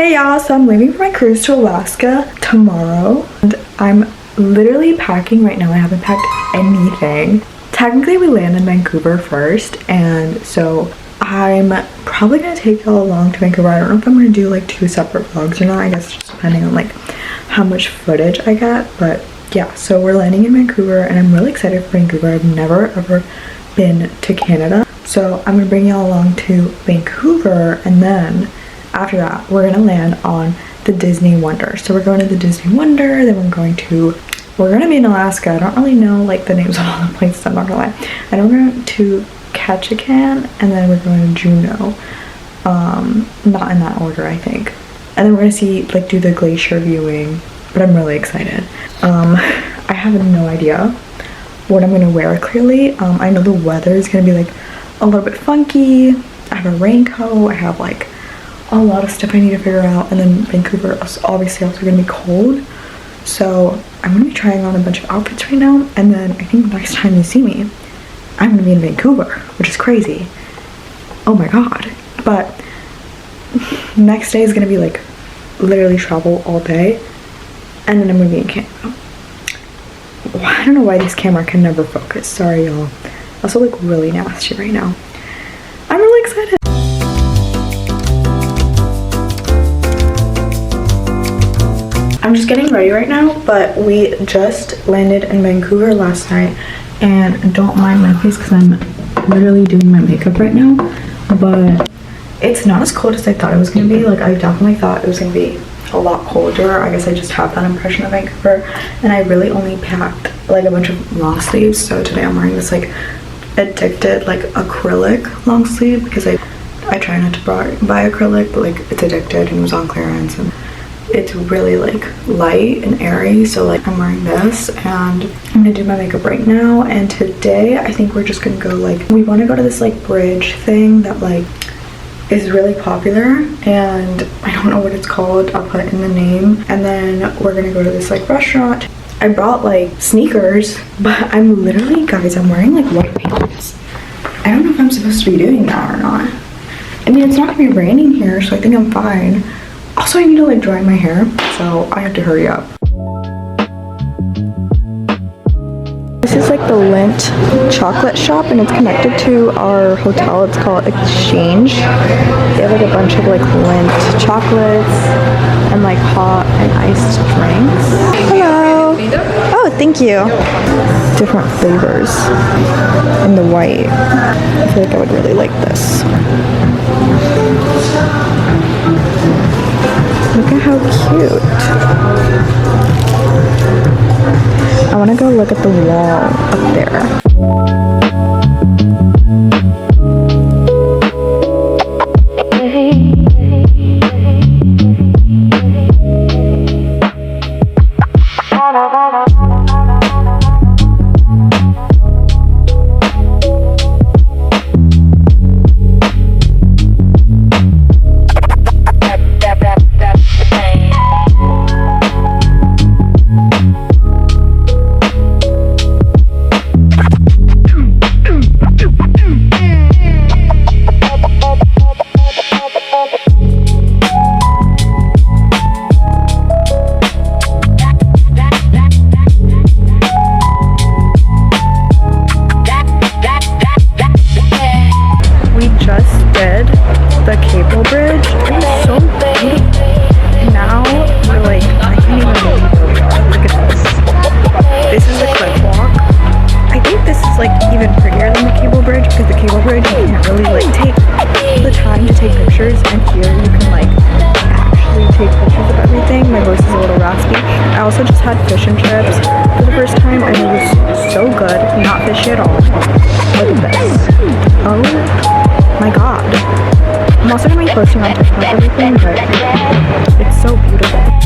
Hey y'all, so I'm leaving for my cruise to Alaska tomorrow and I'm literally packing right now. I haven't packed anything. Technically we land in Vancouver first, and so I'm probably gonna take y'all along to Vancouver. I don't know if I'm gonna do like 2 separate vlogs or not. I guess just depending on like how much footage I get, but yeah, so we're landing in Vancouver and I'm really excited for Vancouver. I've never ever been to Canada, so I'm gonna bring y'all along to Vancouver, and then after that we're gonna land on the Disney Wonder. So we're going to the Disney Wonder, then we're gonna be in Alaska. I don't really know like the names of all the places, I'm not gonna lie. I know we're going to Ketchikan and then we're going to Juneau, not in that order I think, and then we're gonna see like do the glacier viewing, but I'm really excited. I have no idea what I'm gonna wear clearly. I know the weather is gonna be like a little bit funky. I have a raincoat, I have like a lot of stuff I need to figure out, and then Vancouver is obviously also gonna be cold, so I'm gonna be trying on a bunch of outfits right now, and then I think next time you see me I'm gonna be in Vancouver, which is crazy. Oh my god. But next day is gonna be like literally travel all day, and then I'm gonna be in Canada. I don't know why this camera can never focus, sorry y'all. I also look really nasty right now. I'm really excited. I'm just getting ready right now, but we just landed in Vancouver last night, and don't mind my face because I'm literally doing my makeup right now, but it's not as cold as I thought it was going to be. Like, I definitely thought it was going to be a lot colder. I guess I just have that impression of Vancouver, and I really only packed like a bunch of long sleeves. So today I'm wearing this like Addicted like acrylic long sleeve because I try not to buy acrylic, but like it's Addicted and it was on clearance, and it's really like light and airy, so like I'm wearing this, and I'm gonna do my makeup right now. And today I think we're just gonna go, like, we want to go to this like bridge thing that like is really popular, and I don't know what it's called, I'll put in the name, and then we're gonna go to this like restaurant. I brought like sneakers, but I'm literally, guys, I'm wearing like white pants. I don't know if I'm supposed to be doing that or not. I mean, it's not gonna be raining here, so I think I'm fine. Also, I need to like dry my hair, so I have to hurry up. This is like the Lint chocolate shop, and it's connected to our hotel. It's called Exchange. They have like a bunch of like Lint chocolates and like hot and iced drinks. Hello. Oh, thank you. Different flavors in the white. I feel like I would really like this. Look at how cute. I want to go look at the wall up there. The cable bridge. It was so big. And now we're like, I can't even believe where we are. Look at this. This is the cliff walk. I think this is like even prettier than the cable bridge, because the cable bridge you can't really like take the time to take pictures, and here you can like actually take pictures of everything. My voice is a little raspy. I also just had fish and chips for the first time, and it was so good. Not fishy at all. Look at this. Oh my god. I'm also going to be posting on TikTok and everything, but it's so beautiful.